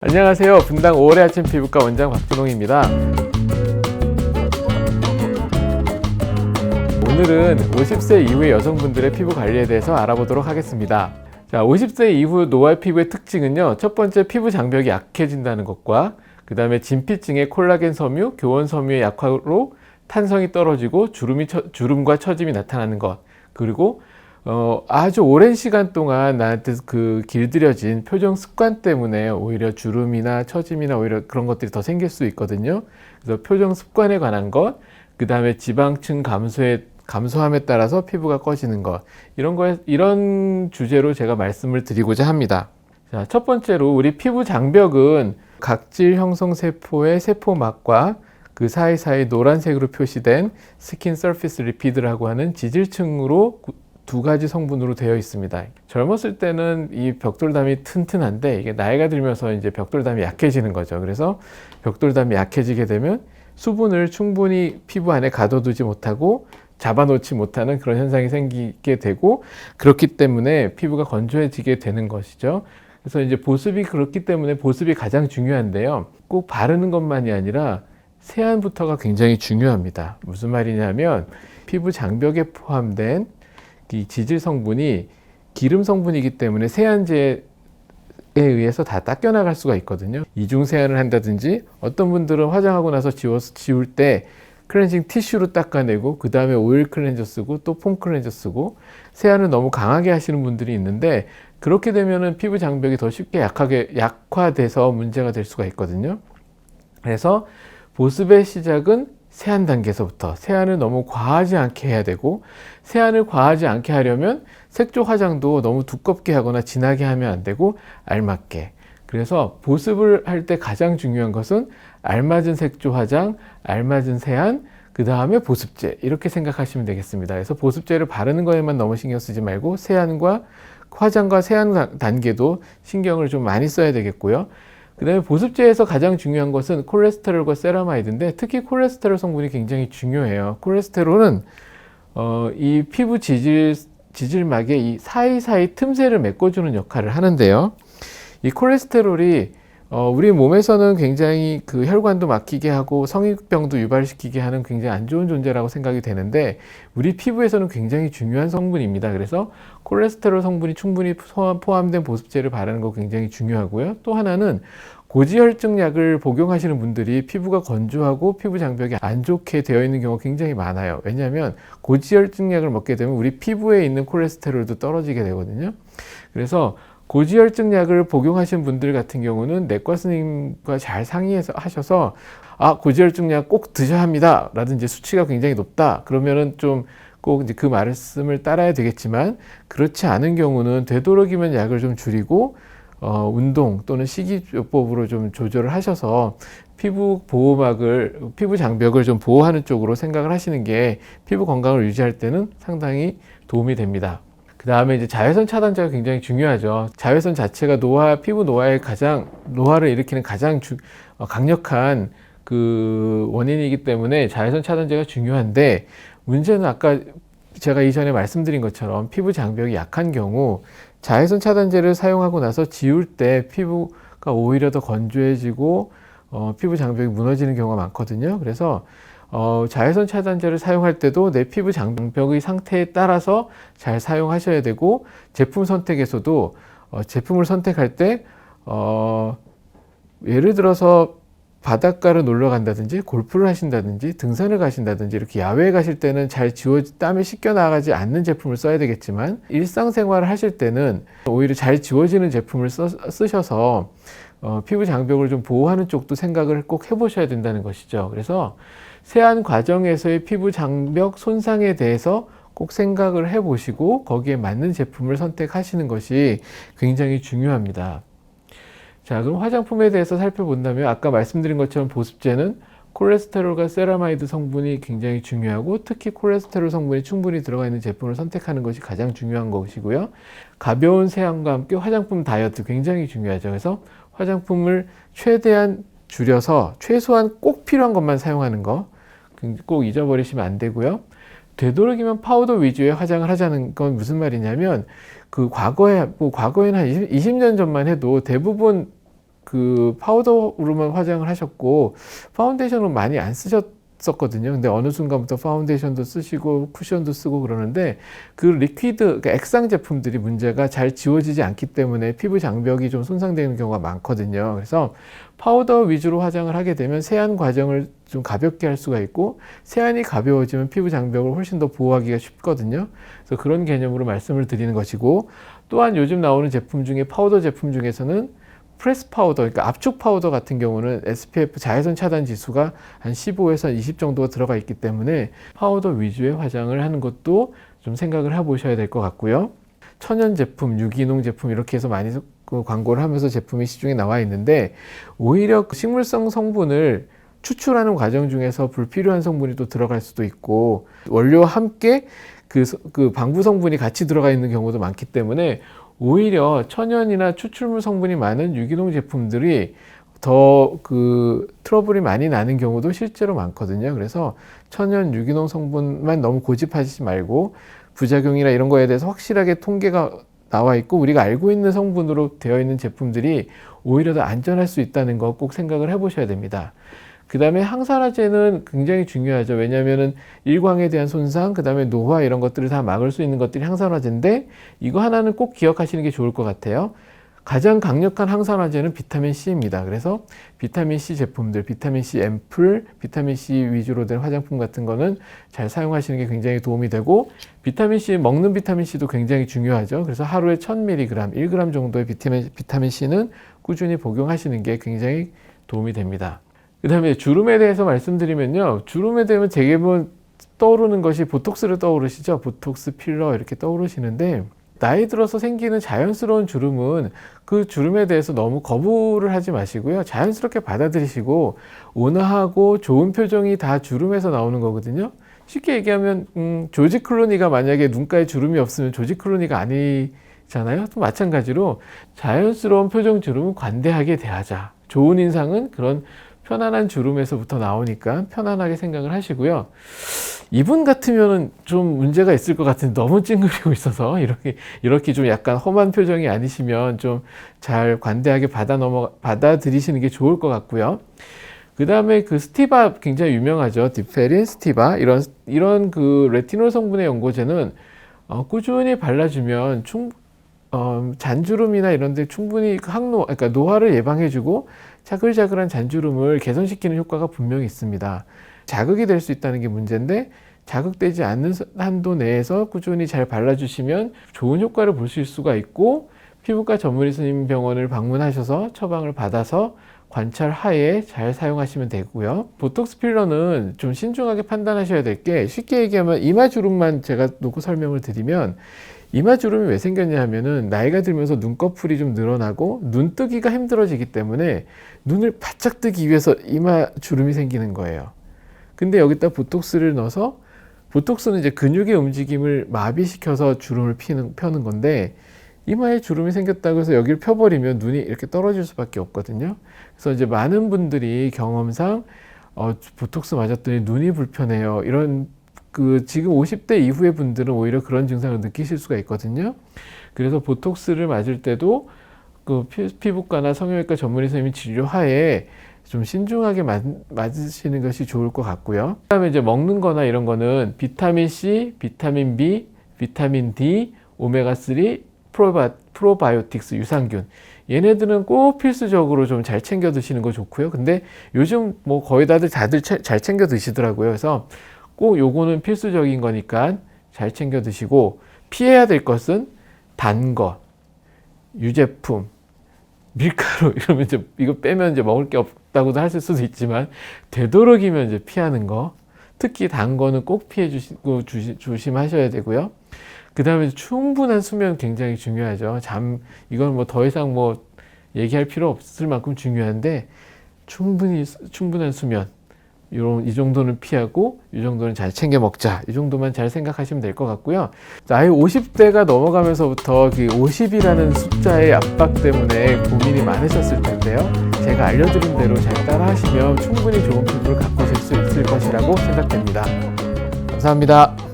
안녕하세요. 분당 5월의 아침 피부과 원장 박준홍입니다. 오늘은 50세 이후의 여성분들의 피부 관리에 대해서 알아보도록 하겠습니다. 자, 50세 이후 노화 피부의 특징은요. 첫 번째, 피부 장벽이 약해진다는 것과 그 다음에 진피층의 콜라겐 섬유, 교원 섬유의 약화로 탄성이 떨어지고 주름과 처짐이 나타나는 것, 그리고 아주 오랜 시간 동안 나한테 길들여진 표정 습관 때문에 오히려 주름이나 처짐이나 오히려 그런 것들이 더 생길 수 있거든요. 그래서 표정 습관에 관한 것, 그 다음에 지방층 감소함에 따라서 피부가 꺼지는 것, 이런 주제로 제가 말씀을 드리고자 합니다. 자, 첫 번째로 우리 피부 장벽은 각질 형성 세포의 세포막과 그 사이사이 노란색으로 표시된 스킨 서피스 리피드라고 하는 지질층으로 두 가지 성분으로 되어 있습니다. 젊었을 때는 이 벽돌담이 튼튼한데 이게 나이가 들면서 이제 벽돌담이 약해지는 거죠. 그래서 벽돌담이 약해지게 되면 수분을 충분히 피부 안에 가둬두지 못하고 잡아놓지 못하는 그런 현상이 생기게 되고, 그렇기 때문에 피부가 건조해지게 되는 것이죠. 그래서 이제 보습이 그렇기 때문에 보습이 가장 중요한데요. 꼭 바르는 것만이 아니라 세안부터가 굉장히 중요합니다. 무슨 말이냐면 피부 장벽에 포함된 이 지질 성분이 기름 성분이기 때문에 세안제에 의해서 다 닦여나갈 수가 있거든요. 이중 세안을 한다든지, 어떤 분들은 화장하고 나서 지울 때 클렌징 티슈로 닦아내고 그 다음에 오일 클렌저 쓰고 또 폼 클렌저 쓰고, 세안을 너무 강하게 하시는 분들이 있는데 그렇게 되면은 피부 장벽이 더 쉽게 약화돼서 문제가 될 수가 있거든요. 그래서 보습의 시작은 세안 단계에서부터, 세안을 너무 과하지 않게 해야 되고, 세안을 과하지 않게 하려면 색조 화장도 너무 두껍게 하거나 진하게 하면 안 되고 알맞게. 그래서 보습을 할 때 가장 중요한 것은 알맞은 색조 화장, 알맞은 세안, 그 다음에 보습제, 이렇게 생각하시면 되겠습니다. 그래서 보습제를 바르는 거에만 너무 신경 쓰지 말고 세안과 화장과 세안 단계도 신경을 좀 많이 써야 되겠고요. 그 다음에 보습제에서 가장 중요한 것은 콜레스테롤과 세라마이드인데, 특히 콜레스테롤 성분이 굉장히 중요해요. 콜레스테롤은 이 피부 지질막의 이 사이사이 틈새를 메꿔주는 역할을 하는데요. 이 콜레스테롤이 우리 몸에서는 굉장히 그 혈관도 막히게 하고 성인병도 유발시키게 하는 굉장히 안 좋은 존재라고 생각이 되는데, 우리 피부에서는 굉장히 중요한 성분입니다. 그래서 콜레스테롤 성분이 충분히 포함된 보습제를 바르는 거 굉장히 중요하고요. 또 하나는 고지혈증 약을 복용하시는 분들이 피부가 건조하고 피부 장벽이 안 좋게 되어 있는 경우가 굉장히 많아요. 왜냐하면 고지혈증 약을 먹게 되면 우리 피부에 있는 콜레스테롤도 떨어지게 되거든요. 그래서 고지혈증 약을 복용하시는 분들 같은 경우는 내과 선생님과 잘 상의해서 하셔서, 고지혈증 약 꼭 드셔야 합니다 라든지 수치가 굉장히 높다 그러면은 좀 꼭 이제 그 말씀을 따라야 되겠지만, 그렇지 않은 경우는 되도록이면 약을 좀 줄이고 운동 또는 식이요법으로 좀 조절을 하셔서 피부 장벽을 좀 보호하는 쪽으로 생각을 하시는 게 피부 건강을 유지할 때는 상당히 도움이 됩니다. 그 다음에 이제 자외선 차단제가 굉장히 중요하죠. 자외선 자체가 피부 노화를 일으키는 가장 강력한 그 원인이기 때문에 자외선 차단제가 중요한데, 문제는 아까 제가 이전에 말씀드린 것처럼 피부 장벽이 약한 경우 자외선 차단제를 사용하고 나서 지울 때 피부가 오히려 더 건조해지고 피부 장벽이 무너지는 경우가 많거든요. 그래서 자외선 차단제를 사용할 때도 내 피부 장벽의 상태에 따라서 잘 사용하셔야 되고, 제품 선택에서도 제품을 선택할 때 예를 들어서 바닷가를 놀러 간다든지 골프를 하신다든지 등산을 가신다든지 이렇게 야외에 가실 때는 땀이 씻겨 나가지 않는 제품을 써야 되겠지만, 일상생활을 하실 때는 오히려 잘 지워지는 제품을 쓰셔서 피부 장벽을 좀 보호하는 쪽도 생각을 꼭 해보셔야 된다는 것이죠. 그래서 세안 과정에서의 피부 장벽 손상에 대해서 꼭 생각을 해보시고 거기에 맞는 제품을 선택하시는 것이 굉장히 중요합니다. 자, 그럼 화장품에 대해서 살펴본다면 아까 말씀드린 것처럼 보습제는 콜레스테롤과 세라마이드 성분이 굉장히 중요하고, 특히 콜레스테롤 성분이 충분히 들어가 있는 제품을 선택하는 것이 가장 중요한 것이고요. 가벼운 세안과 함께 화장품 다이어트 굉장히 중요하죠. 그래서 화장품을 최대한 줄여서 최소한 꼭 필요한 것만 사용하는 거 꼭 잊어버리시면 안 되고요. 되도록이면 파우더 위주의 화장을 하자는 건 무슨 말이냐면, 과거에는 한 20년 전만 해도 대부분 그 파우더로만 화장을 하셨고 파운데이션은 많이 안 쓰셨었거든요. 근데 어느 순간부터 파운데이션도 쓰시고 쿠션도 쓰고 그러는데 그 리퀴드, 그러니까 액상 제품들이 문제가 잘 지워지지 않기 때문에 피부 장벽이 좀 손상되는 경우가 많거든요. 그래서 파우더 위주로 화장을 하게 되면 세안 과정을 좀 가볍게 할 수가 있고 세안이 가벼워지면 피부 장벽을 훨씬 더 보호하기가 쉽거든요. 그래서 그런 개념으로 말씀을 드리는 것이고, 또한 요즘 나오는 제품 중에 파우더 제품 중에서는 프레스 파우더, 그러니까 압축 파우더 같은 경우는 SPF 자외선 차단 지수가 한 15에서 20 정도가 들어가 있기 때문에 파우더 위주의 화장을 하는 것도 좀 생각을 해보셔야 될 것 같고요. 천연 제품, 유기농 제품 이렇게 해서 많이 광고를 하면서 제품이 시중에 나와 있는데 오히려 식물성 성분을 추출하는 과정 중에서 불필요한 성분이 또 들어갈 수도 있고 원료와 함께 그 방부 성분이 같이 들어가 있는 경우도 많기 때문에 오히려 천연이나 추출물 성분이 많은 유기농 제품들이 더 트러블이 많이 나는 경우도 실제로 많거든요. 그래서 천연 유기농 성분만 너무 고집하시지 말고 부작용이나 이런 거에 대해서 확실하게 통계가 나와 있고 우리가 알고 있는 성분으로 되어 있는 제품들이 오히려 더 안전할 수 있다는 거 꼭 생각을 해보셔야 됩니다. 그 다음에 항산화제는 굉장히 중요하죠. 왜냐하면 일광에 대한 손상, 그 다음에 노화 이런 것들을 다 막을 수 있는 것들이 항산화제인데 이거 하나는 꼭 기억하시는 게 좋을 것 같아요. 가장 강력한 항산화제는 비타민C입니다. 그래서 비타민C 제품들, 비타민C 앰플, 비타민C 위주로 된 화장품 같은 거는 잘 사용하시는 게 굉장히 도움이 되고 비타민C, 먹는 비타민C도 굉장히 중요하죠. 그래서 하루에 1000mg, 1g 정도의 비타민C는 꾸준히 복용하시는 게 굉장히 도움이 됩니다. 그 다음에 주름에 대해서 말씀드리면요. 주름에 대면 대부분 떠오르는 것이 보톡스를 떠오르시죠. 보톡스, 필러 이렇게 떠오르시는데 나이 들어서 생기는 자연스러운 주름은 그 주름에 대해서 너무 거부를 하지 마시고요. 자연스럽게 받아들이시고 온화하고 좋은 표정이 다 주름에서 나오는 거거든요. 쉽게 얘기하면 조지 클루니가 만약에 눈가에 주름이 없으면 조지 클루니가 아니잖아요. 또 마찬가지로 자연스러운 표정 주름은 관대하게 대하자. 좋은 인상은 그런 편안한 주름에서부터 나오니까 편안하게 생각을 하시고요. 이분 같으면은 좀 문제가 있을 것 같은데 너무 찡그리고 있어서 이렇게 좀 약간 험한 표정이 아니시면 좀 잘 관대하게 받아들이시는 게 좋을 것 같고요. 그 다음에 그 스티바 굉장히 유명하죠. 딥페린, 스티바 이런 그 레티놀 성분의 연고제는 꾸준히 발라주면 잔주름이나 이런 데 충분히 그러니까 노화를 예방해주고 자글자글한 잔주름을 개선시키는 효과가 분명히 있습니다. 자극이 될 수 있다는 게 문제인데 자극되지 않는 한도 내에서 꾸준히 잘 발라주시면 좋은 효과를 보실 수가 있고 피부과 전문의 선생님 병원을 방문하셔서 처방을 받아서 관찰 하에 잘 사용하시면 되고요. 보톡스 필러는 좀 신중하게 판단하셔야 될 게 쉽게 얘기하면 이마주름만 제가 놓고 설명을 드리면 이마주름이 왜 생겼냐 하면은 나이가 들면서 눈꺼풀이 좀 늘어나고 눈 뜨기가 힘들어지기 때문에 눈을 바짝 뜨기 위해서 이마주름이 생기는 거예요. 근데 여기다 보톡스를 넣어서 보톡스는 이제 근육의 움직임을 마비시켜서 주름을 펴는 건데 이마에 주름이 생겼다고 해서 여기를 펴버리면 눈이 이렇게 떨어질 수밖에 없거든요. 그래서 이제 많은 분들이 경험상 보톡스 맞았더니 눈이 불편해요. 이런 지금 50대 이후의 분들은 오히려 그런 증상을 느끼실 수가 있거든요. 그래서 보톡스를 맞을 때도 그 피부과나 성형외과 전문의 선생님이 진료하에 좀 신중하게 맞으시는 것이 좋을 것 같고요. 그 다음에 이제 먹는 거나 이런 거는 비타민 C, 비타민 B, 비타민 D, 오메가3, 프로바이오틱스, 유산균. 얘네들은 꼭 필수적으로 좀 잘 챙겨 드시는 거 좋고요. 근데 요즘 뭐 거의 다들 잘 챙겨 드시더라고요. 그래서 꼭 요거는 필수적인 거니까 잘 챙겨 드시고 피해야 될 것은 단 거, 유제품, 밀가루 이러면 이제 이거 빼면 이제 먹을 게 없다고도 하실 수도 있지만 되도록이면 이제 피하는 거, 특히 단 거는 꼭 피해 주시고 조심하셔야 되고요. 그 다음에 충분한 수면 굉장히 중요하죠. 이건 뭐 더 이상 뭐 얘기할 필요 없을 만큼 중요한데 충분한 수면. 이 정도는 피하고 이 정도는 잘 챙겨 먹자. 이 정도만 잘 생각하시면 될 것 같고요. 나이 50대가 넘어가면서부터 그 50이라는 숫자의 압박 때문에 고민이 많으셨을 텐데요. 제가 알려드린 대로 잘 따라 하시면 충분히 좋은 피부를 가꾸실 수 있을 것이라고 생각됩니다. 감사합니다.